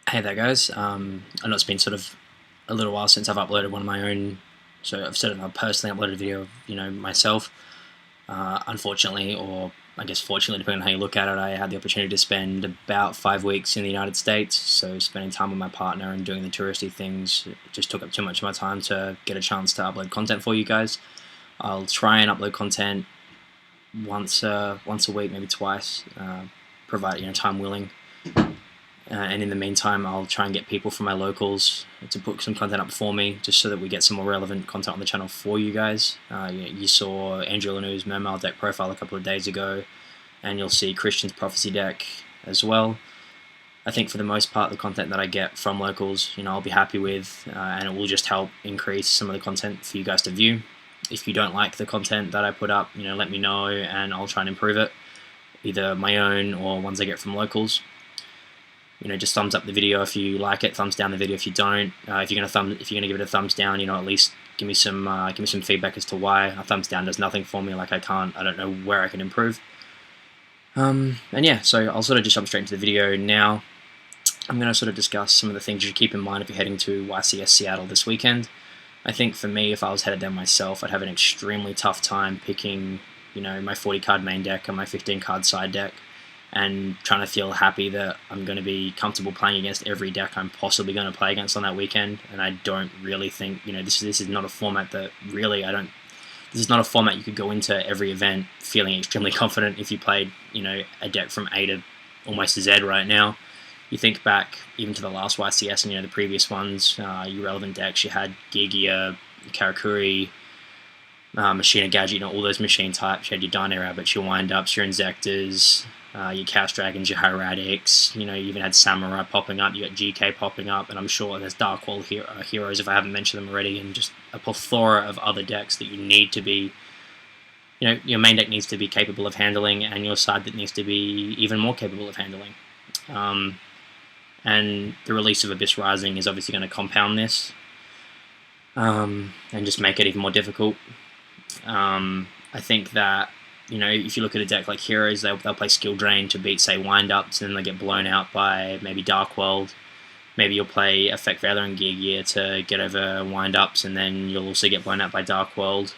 Hey there, guys. I know it's been sort of a little while since I've uploaded one of my own, so I've sort of personally uploaded a video of, myself. Unfortunately, or I guess fortunately, depending on how you look at it, I had the opportunity to spend about 5 weeks in the United States, so spending time with my partner and doing the touristy things just took up too much of my time to get a chance to upload content for you guys. I'll try and upload content once a week, maybe twice, provided time willing. And in the meantime, I'll try and get people from my locals to put some content up for me, just so that we get some more relevant content on the channel for you guys. You saw Andrew Lanew's Mermail deck profile a couple of days ago, and you'll see Christian's Prophecy deck as well. I think for the most part, the content that I get from locals, I'll be happy with, and it will just help increase some of the content for you guys to view. If you don't like the content that I put up, let me know, and I'll try and improve it, either my own or ones I get from locals. Just thumbs up the video if you like it. Thumbs down the video if you don't. If you're gonna give it a thumbs down, at least give me some feedback as to why. A thumbs down does nothing for me. I don't know where I can improve. And yeah, so I'll sort of just jump straight into the video now. I'm gonna sort of discuss some of the things you should keep in mind if you're heading to YCS Seattle this weekend. I think for me, if I was headed there myself, I'd have an extremely tough time picking, my 40 card main deck and my 15 card side deck, and trying to feel happy that I'm going to be comfortable playing against every deck I'm possibly going to play against on that weekend. And I don't really think, this is not a format that really, this is not a format you could go into every event feeling extremely confident if you played, a deck from A to almost Z right now. You think back even to the last YCS and, the previous ones, your relevant decks, you had Gigia, Karakuri, Machina Gadget, all those machine types. You had your Dino Rabbits, your Wind-Ups, your Inzektors, your Chaos Dragons, your Hieratics, you even had Samurai popping up, you got GK popping up, and I'm sure there's Dark Wall heroes if I haven't mentioned them already, and just a plethora of other decks that you need to be, your main deck needs to be capable of handling, and your side deck needs to be even more capable of handling. And the release of Abyss Rising is obviously going to compound this, and just make it even more difficult. I think that, if you look at a deck like Heroes, they'll play Skill Drain to beat, say, Wind-Ups, and then they get blown out by maybe Dark World. Maybe you'll play Effect Feather and Gear Gear to get over Wind-Ups, and then you'll also get blown out by Dark World.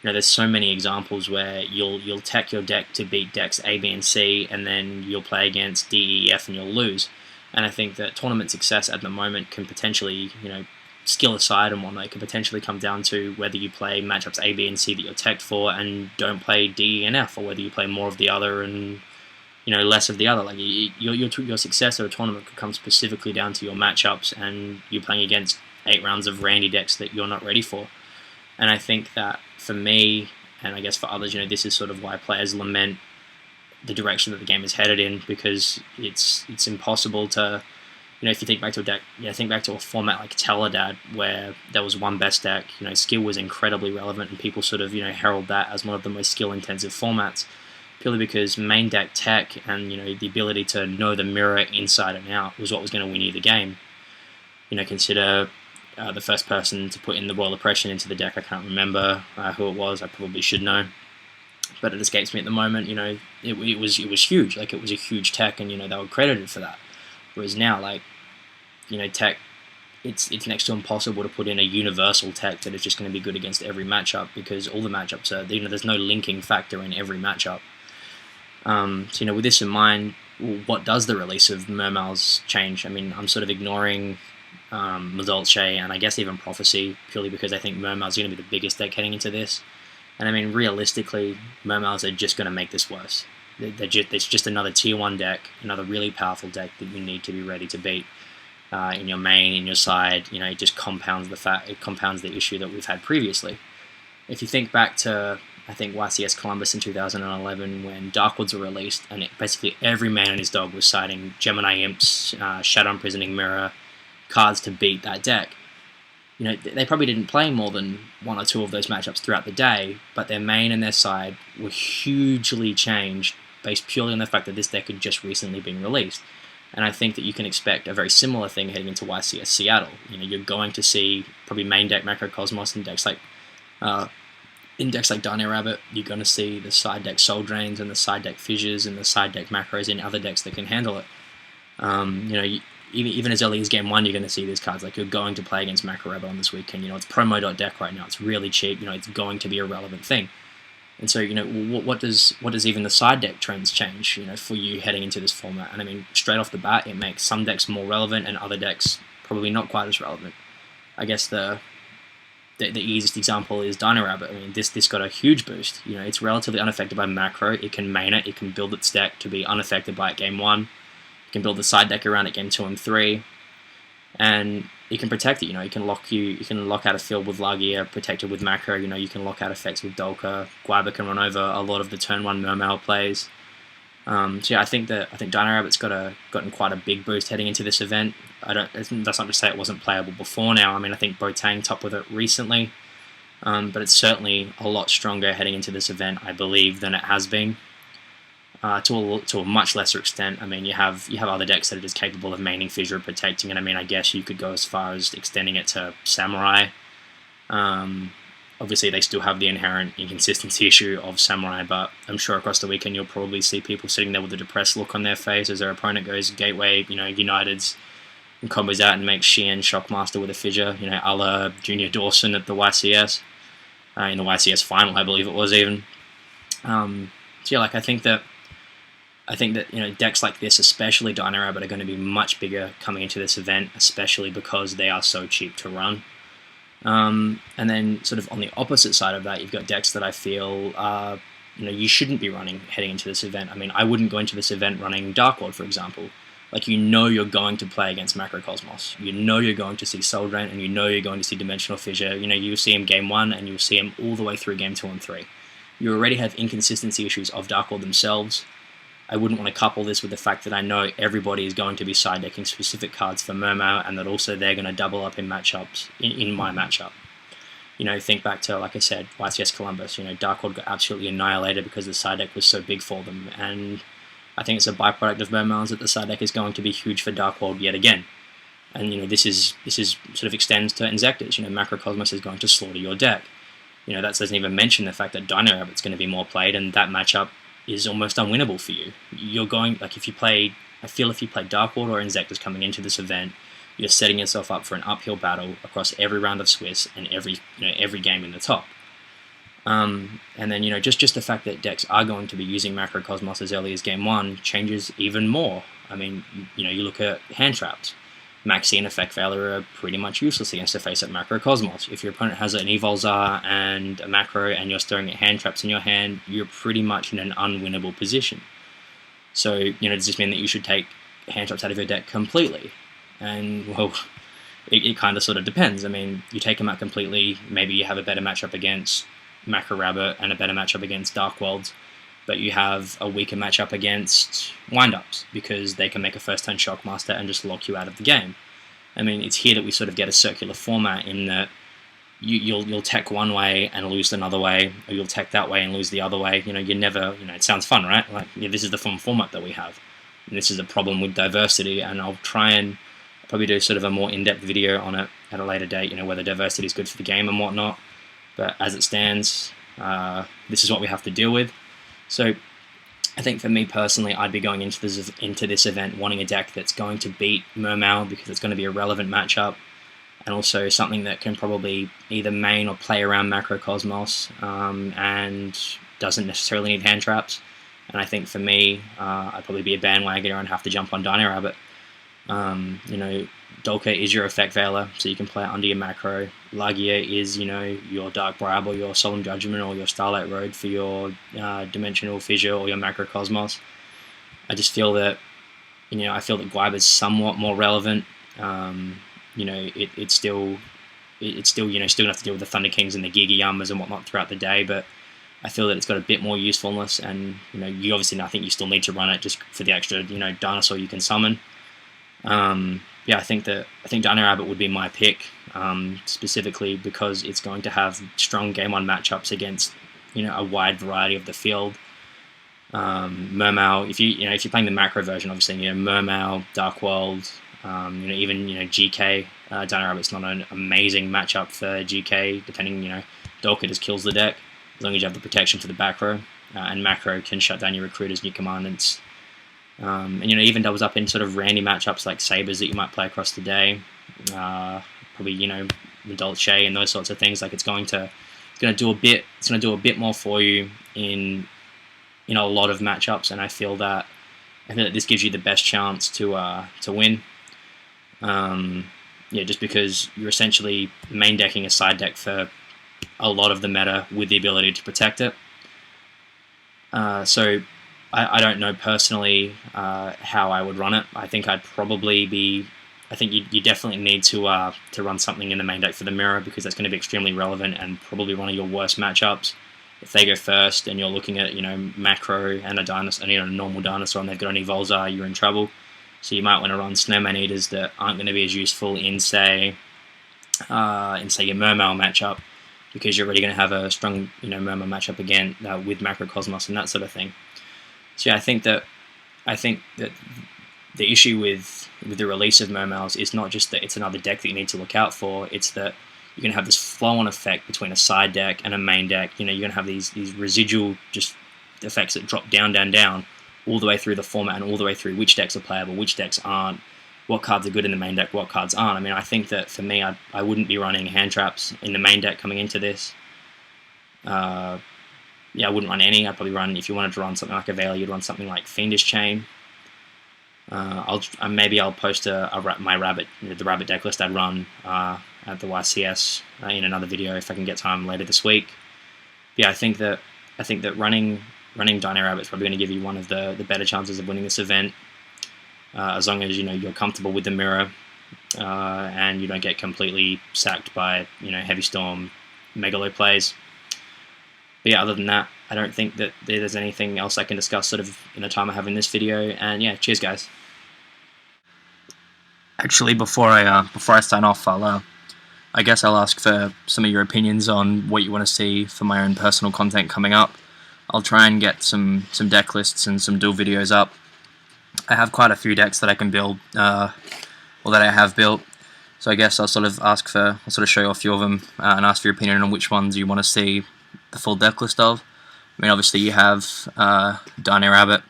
There's so many examples where you'll tech your deck to beat decks A, B, and C, and then you'll play against D, E, F, and you'll lose. And I think that tournament success at the moment can potentially, skill aside and whatnot, it could potentially come down to whether you play matchups A, B, and C that you're teched for and don't play D, E, and F, or whether you play more of the other and less of the other. Like your success at a tournament could come specifically down to your matchups and you playing against 8 rounds of Randy decks that you're not ready for. And I think that for me, and I guess for others, this is sort of why players lament the direction that the game is headed in, because it's impossible to. If you think back to a deck, think back to a format like Teledad, where there was one best deck. Skill was incredibly relevant, and people sort of herald that as one of the most skill-intensive formats, purely because main deck tech and the ability to know the mirror inside and out was what was going to win you the game. Consider the first person to put in the Royal Oppression into the deck. I can't remember who it was. I probably should know, but it escapes me at the moment. It was huge. Like, it was a huge tech, and they were credited for that. Whereas now, tech, it's next to impossible to put in a universal tech that is just going to be good against every matchup, because all the matchups are, there's no linking factor in every matchup. So, with this in mind, what does the release of Mermail's change? I mean, I'm sort of ignoring Mazolche and I guess even Prophecy, purely because I think Mermail's going to be the biggest deck heading into this. And I mean, realistically, Mermails are just going to make this worse. It's just another tier 1 deck, another really powerful deck that you need to be ready to beat in your main, in your side. It just compounds the issue that we've had previously. If you think back to, I think, YCS Columbus in 2011, when Darkwoods were released, and basically every man and his dog was citing Gemini Imps, Shadow Imprisoning Mirror cards to beat that deck. They probably didn't play more than 1 or 2 of those matchups throughout the day, but their main and their side were hugely changed based purely on the fact that this deck had just recently been released. And I think that you can expect a very similar thing heading into YCS Seattle. You're going to see probably main deck Macrocosmos in decks like Dino Rabbit. You're going to see the side deck Soul Drains and the side deck Fissures and the side deck Macros in other decks that can handle it. even as early as game 1, you're going to see these cards. Like, you're going to play against Macro Rebel on this weekend. It's promo.deck right now. It's really cheap. It's going to be a relevant thing. And so, what does even the side deck trends change, for you heading into this format? And I mean, straight off the bat, it makes some decks more relevant and other decks probably not quite as relevant. I guess the easiest example is Dino Rabbit. I mean, this got a huge boost. It's relatively unaffected by macro. It can main it. It can build its deck to be unaffected by it game 1. You can build the side deck around it game 2 and 3, and you can protect it. You can lock out a field with Lagia, protect it with macro. You can lock out effects with Dolka. Guiba can run over a lot of the turn 1 Mermail plays. So yeah, I think Dino Rabbit's gotten quite a big boost heading into this event. That's not to say it wasn't playable before now. I mean, I think Botang topped with it recently, but it's certainly a lot stronger heading into this event, I believe, than it has been. To a much lesser extent. I mean, you have other decks that are just capable of maining Fissure, protecting it. I mean, I guess you could go as far as extending it to Samurai. Obviously, they still have the inherent inconsistency issue of Samurai, but I'm sure across the weekend you'll probably see people sitting there with a depressed look on their face as their opponent goes Gateway, Uniteds, and combos out and makes Xian Shockmaster with a Fissure, a la Junior Dawson at the YCS, in the YCS final, I believe it was even. So yeah, like I think that decks like this, especially Dino Rabbit, are going to be much bigger coming into this event, especially because they are so cheap to run. And then sort of on the opposite side of that, you've got decks that I feel you shouldn't be running heading into this event. I mean, I wouldn't go into this event running Dark Lord, for example. Like, you're going to play against Macrocosmos. You're going to see Soul Drain, and you're going to see Dimensional Fissure. You'll see him game 1, and you'll see him all the way through game 2 and 3. You already have inconsistency issues of Dark Lord themselves. I wouldn't want to couple this with the fact that I know everybody is going to be side decking specific cards for Mermail, and that also they're going to double up in matchups, in my matchup. Think back to, like I said, YCS Columbus. Dark Lord got absolutely annihilated because the side deck was so big for them, and I think it's a byproduct of Mermail that the side deck is going to be huge for Dark Lord yet again. And this is sort of extends to Inzektors. Macrocosmos is going to slaughter your deck. That doesn't even mention the fact that Dino Rabbit's going to be more played, and that matchup is almost unwinnable for you. You're going, like, if you play Dark Lord or Inzektors coming into this event, you're setting yourself up for an uphill battle across every round of Swiss and every game in the top. And then just the fact that decks are going to be using Macrocosmos as early as game 1 changes even more. I mean, you look at hand traps. Maxx and Effect Veiler are pretty much useless against a face-up Macrocosmos. If your opponent has an Evolzar and a Macro and you're staring at hand traps in your hand, you're pretty much in an unwinnable position. So, does this mean that you should take hand traps out of your deck completely? And, well, it kind of sort of depends. I mean, you take them out completely, maybe you have a better matchup against Macro Rabbit and a better matchup against Dark Worlds, but you have a weaker matchup against Wind-Ups because they can make a first-turn Shockmaster and just lock you out of the game. I mean, it's here that we sort of get a circular format in that you'll tech one way and lose another way, or you'll tech that way and lose the other way. You never, it sounds fun, right? Like, this is the fun format that we have. And this is a problem with diversity, and I'll try and probably do sort of a more in-depth video on it at a later date, whether diversity is good for the game and whatnot. But as it stands, this is what we have to deal with. So I think for me personally, I'd be going into this event wanting a deck that's going to beat Mermail because it's going to be a relevant matchup, and also something that can probably either main or play around Macrocosmos and doesn't necessarily need hand traps. And I think for me, I'd probably be a bandwagoner and have to jump on Dino Rabbit. Dolka is your Effect Veiler, so you can play it under your macro. Lagia is, your Dark Bribe or your Solemn Judgment or your Starlight Road for your Dimensional Fissure or your Macrocosmos. I just feel that, I feel that Guiba is somewhat more relevant. It's still still gonna have to deal with the Thunder Kings and the Giga Yamas and whatnot throughout the day, but I feel that it's got a bit more usefulness, and you obviously, I think you still need to run it just for the extra dinosaur you can summon. Yeah, I think Dino Rabbit would be my pick, specifically because it's going to have strong game 1 matchups against a wide variety of the field. Mermail, if you're playing the macro version, obviously Mermail, Dark World, even GK. Dino Rabbit's not an amazing matchup for GK, depending. Dolka just kills the deck as long as you have the protection for the back row, and macro can shut down your recruiters and your commandants. And you know, even doubles up in sort of randy matchups like sabers that you might play across the day. Probably, you know, the Dolce and those sorts of things. Like it's going to do a bit more for you in a lot of matchups, and I feel that this gives you the best chance to win. Yeah, just because you're essentially main decking a side deck for a lot of the meta with the ability to protect it. So I don't know personally how I would run it. I think I'd probably be. I think you definitely need to run something in the main deck for the mirror, because that's going to be extremely relevant and probably one of your worst matchups. If they go first and you're looking at, you know, macro and a dinosaur, and, you know, a normal dinosaur, and they've got any Volzar, you're in trouble. So you might want to run Snowman Eaters that aren't going to be as useful in say your Mermail matchup, because you're already going to have a strong, you know, Mermail matchup again with Macrocosmos and that sort of thing. So yeah, I think that the issue with the release of Mermails is not just that it's another deck that you need to look out for, it's that you're going to have this flow-on effect between a side deck and a main deck. You know, you're going to have these residual just effects that drop down, all the way through the format and all the way through which decks are playable, which decks aren't, what cards are good in the main deck, what cards aren't. I mean, I think that for me, I wouldn't be running hand traps in the main deck coming into this. Yeah, I wouldn't run any. I'd probably run, if you wanted to run something like a Veil, you'd run something like Fiendish Chain. Maybe I'll post my rabbit, the rabbit deck list I'd run at the YCS in another video if I can get time later this week. But yeah, I think that running Dino Rabbit is probably going to give you one of the better chances of winning this event, as long as, you know, you're comfortable with the mirror and you don't get completely sacked by, you know, Heavy Storm Megalo plays. But yeah, other than that, I don't think that there's anything else I can discuss sort of in the time I have in this video. And yeah, cheers guys. Actually, before I sign off, I guess I'll ask for some of your opinions on what you want to see for my own personal content coming up. I'll try and get some deck lists and some duel videos up. I have quite a few decks that I can build, or that I have built. So I guess I'll sort of show you a few of them and ask for your opinion on which ones you want to see the full deck list of. I mean, obviously you have Dino Rabbit,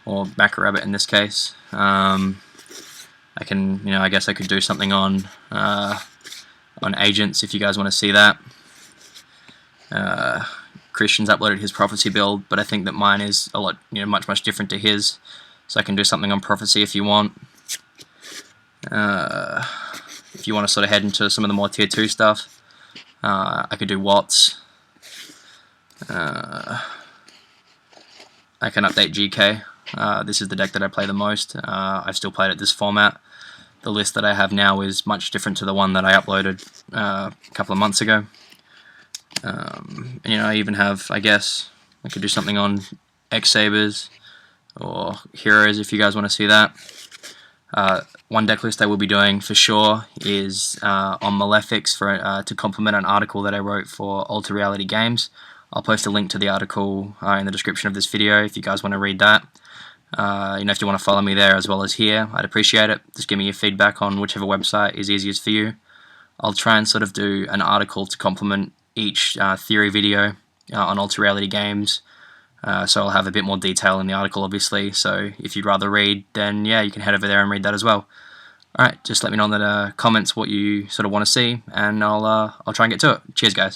or Macro Rabbit in this case. I can, you know, I guess I could do something on Agents if you guys want to see that. Christian's uploaded his Prophecy build, but I think that mine is a lot, you know, much different to his. So I can do something on Prophecy if you want. If you want to sort of head into some of the more tier 2 stuff, I could do Watts. I can update GK. This is the deck that I play the most. I've still played it this format. The list that I have now is much different to the one that I uploaded a couple of months ago. And you know, I even have, I guess, I could do something on X-Sabers or Heroes if you guys want to see that. One deck list I will be doing for sure is on Malefics to complement an article that I wrote for Alter Reality Games. I'll post a link to the article in the description of this video if you guys want to read that. You know, if you want to follow me there as well as here, I'd appreciate it. Just give me your feedback on whichever website is easiest for you. I'll try and sort of do an article to complement each theory video on Alter Reality Games. So I'll have a bit more detail in the article, obviously. So if you'd rather read, then yeah, you can head over there and read that as well. Alright, just let me know in the comments what you sort of want to see, and I'll try and get to it. Cheers, guys.